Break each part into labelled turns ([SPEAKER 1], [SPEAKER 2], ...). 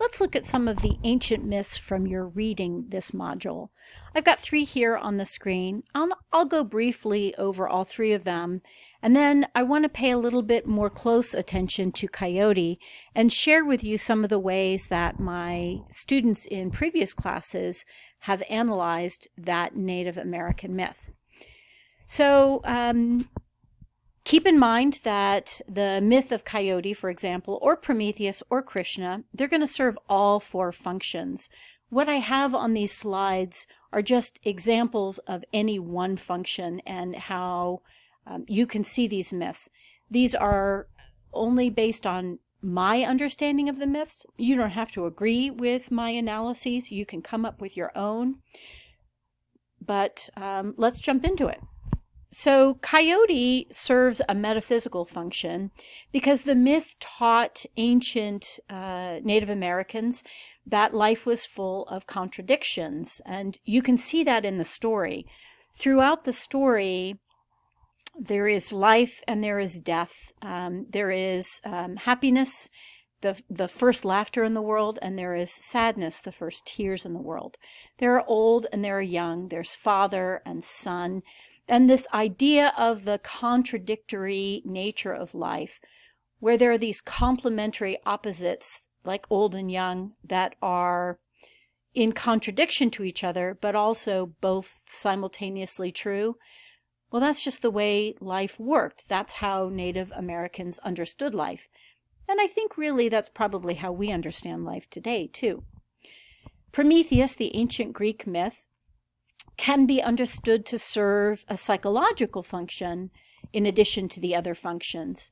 [SPEAKER 1] let's look at some of the ancient myths from your reading this module. I've got 3 here on the screen. I'll go briefly over all 3 of them, and then I want to pay a little bit more close attention to Coyote and share with you some of the ways that my students in previous classes have analyzed that Native American myth. So, keep in mind that the myth of Coyote, for example, or Prometheus or Krishna, they're going to serve all 4 functions. What I have on these slides are just examples of any one function and how you can see these myths. These are only based on my understanding of the myths. You don't have to agree with my analyses. You can come up with your own. But let's jump into it. So Coyote serves a metaphysical function because the myth taught ancient Native Americans that life was full of contradictions, and you can see that in the story. Throughout the story, there is life and there is death. There is happiness, the first laughter in the world, and there is sadness, the first tears in the world. There are old and there are young. There's father and son. And this idea of the contradictory nature of life, where there are these complementary opposites, like old and young, that are in contradiction to each other, but also both simultaneously true. Well, that's just the way life worked. That's how Native Americans understood life. And I think really that's probably how we understand life today, too. Prometheus, the ancient Greek myth, can be understood to serve a psychological function in addition to the other functions.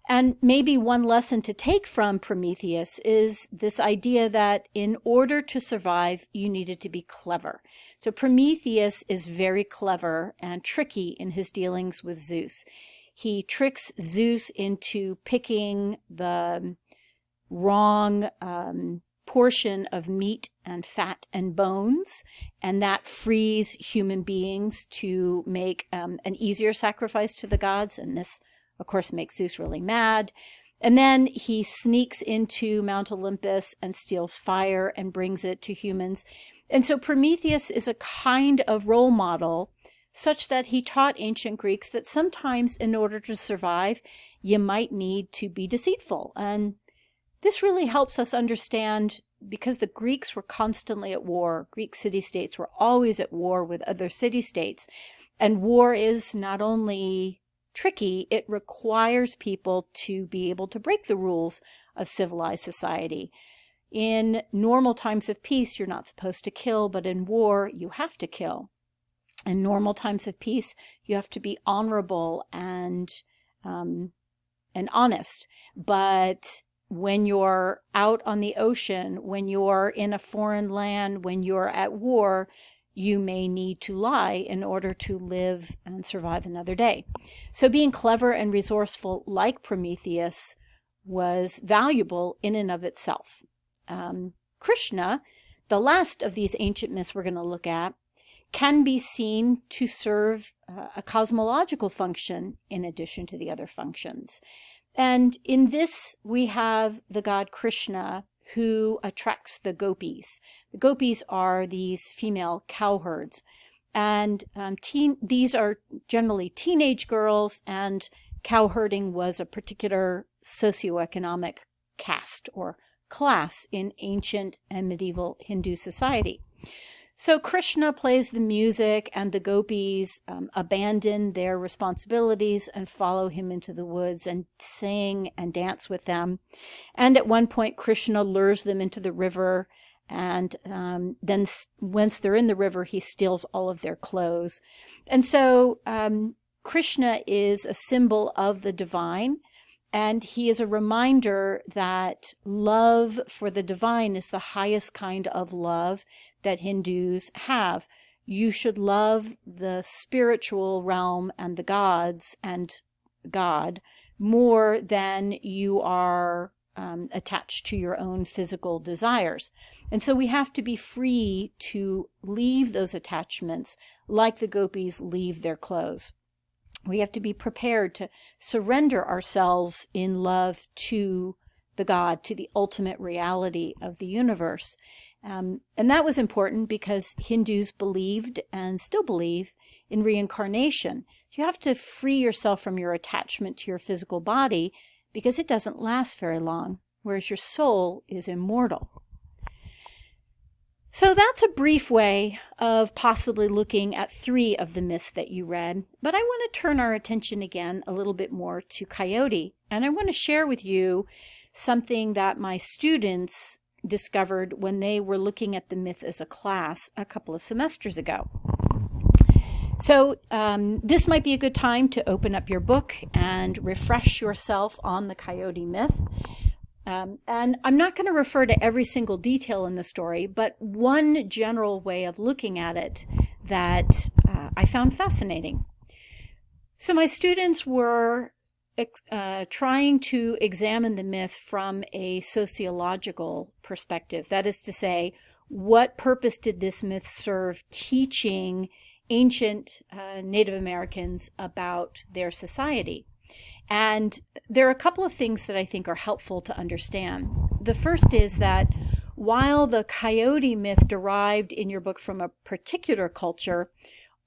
[SPEAKER 1] And maybe one lesson to take from Prometheus is this idea that in order to survive, you needed to be clever. So Prometheus is very clever and tricky in his dealings with Zeus. He tricks Zeus into picking the wrong portion of meat and fat and bones, and that frees human beings to make an easier sacrifice to the gods, and this, of course, makes Zeus really mad. And then he sneaks into Mount Olympus and steals fire and brings it to humans. And so Prometheus is a kind of role model such that he taught ancient Greeks that sometimes in order to survive, you might need to be deceitful. And this really helps us understand, because the Greeks were constantly at war. Greek city-states were always at war with other city-states. And war is not only tricky, it requires people to be able to break the rules of civilized society. In normal times of peace, you're not supposed to kill, but in war, you have to kill. In normal times of peace, you have to be honorable and honest. But when you're out on the ocean, when you're in a foreign land, when you're at war, you may need to lie in order to live and survive another day. So being clever and resourceful like Prometheus was valuable in and of itself. Krishna, the last of these ancient myths we're going to look at, can be seen to serve a cosmological function in addition to the other functions. And in this, we have the god Krishna, who attracts the gopis. The gopis are these female cowherds. And these are generally teenage girls, and cowherding was a particular socioeconomic caste or class in ancient and medieval Hindu society. So Krishna plays the music, and the gopis abandon their responsibilities and follow him into the woods and sing and dance with them. And at one point, Krishna lures them into the river, and then once they're in the river, he steals all of their clothes. And so Krishna is a symbol of the divine, and he is a reminder that love for the divine is the highest kind of love that Hindus have. You should love the spiritual realm and the gods and God more than you are attached to your own physical desires. And so we have to be free to leave those attachments like the gopis leave their clothes. We have to be prepared to surrender ourselves in love to the God, to the ultimate reality of the universe. And that was important because Hindus believed and still believe in reincarnation. You have to free yourself from your attachment to your physical body because it doesn't last very long, whereas your soul is immortal. So that's a brief way of possibly looking at 3 of the myths that you read, but I want to turn our attention again a little bit more to Coyote, and I want to share with you something that my students discovered when they were looking at the myth as a class a couple of semesters ago. So this might be a good time to open up your book and refresh yourself on the Coyote myth. And I'm not going to refer to every single detail in the story, but one general way of looking at it that I found fascinating. So my students were trying to examine the myth from a sociological perspective. That is to say, what purpose did this myth serve teaching ancient Native Americans about their society? And there are a couple of things that I think are helpful to understand. The first is that while the Coyote myth derived in your book from a particular culture,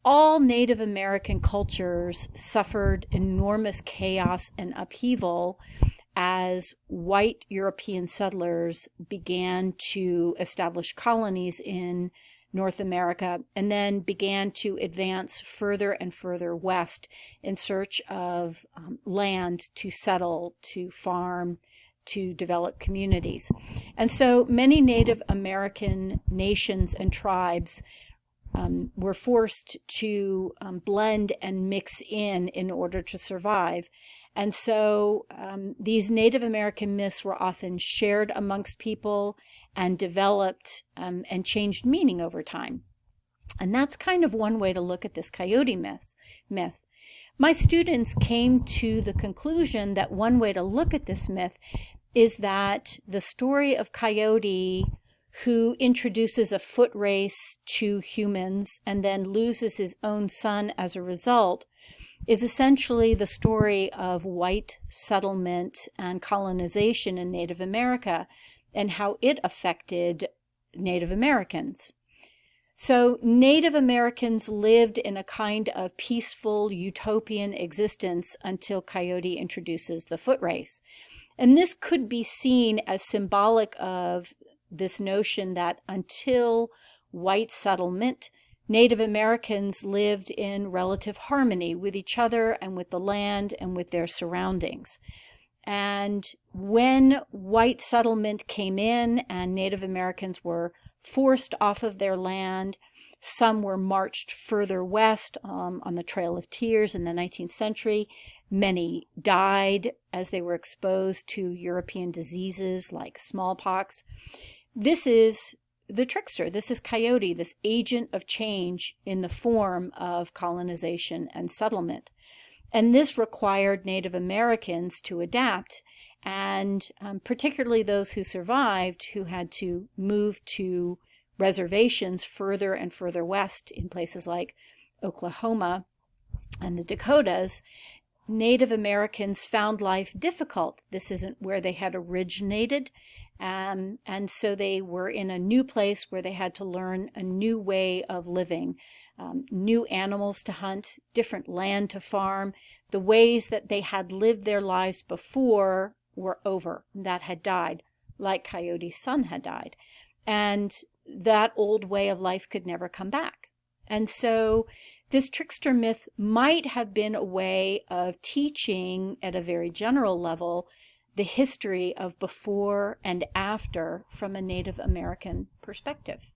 [SPEAKER 1] all Native American cultures suffered enormous chaos and upheaval as white European settlers began to establish colonies in North America, and then began to advance further and further west in search of land to settle, to farm, to develop communities. And so many Native American nations and tribes were forced to blend and mix in order to survive. And so these Native American myths were often shared amongst people and developed and changed meaning over time. And that's kind of one way to look at this Coyote myth. My students came to the conclusion that one way to look at this myth is that the story of Coyote, who introduces a foot race to humans and then loses his own son as a result, is essentially the story of white settlement and colonization in Native America and how it affected Native Americans. So Native Americans lived in a kind of peaceful, utopian existence until Coyote introduces the foot race. And this could be seen as symbolic of this notion that until white settlement, Native Americans lived in relative harmony with each other and with the land and with their surroundings. And when white settlement came in and Native Americans were forced off of their land, some were marched further west on the Trail of Tears in the 19th century. Many died as they were exposed to European diseases like smallpox. This is the trickster. This is Coyote, this agent of change in the form of colonization and settlement. And this required Native Americans to adapt, and particularly those who survived, who had to move to reservations further and further west in places like Oklahoma and the Dakotas. Native Americans found life difficult. This isn't where they had originated. And so they were in a new place where they had to learn a new way of living, new animals to hunt, different land to farm. The ways that they had lived their lives before were over. That had died, like Coyote's son had died. And that old way of life could never come back. And so this trickster myth might have been a way of teaching at a very general level the history of before and after from a Native American perspective.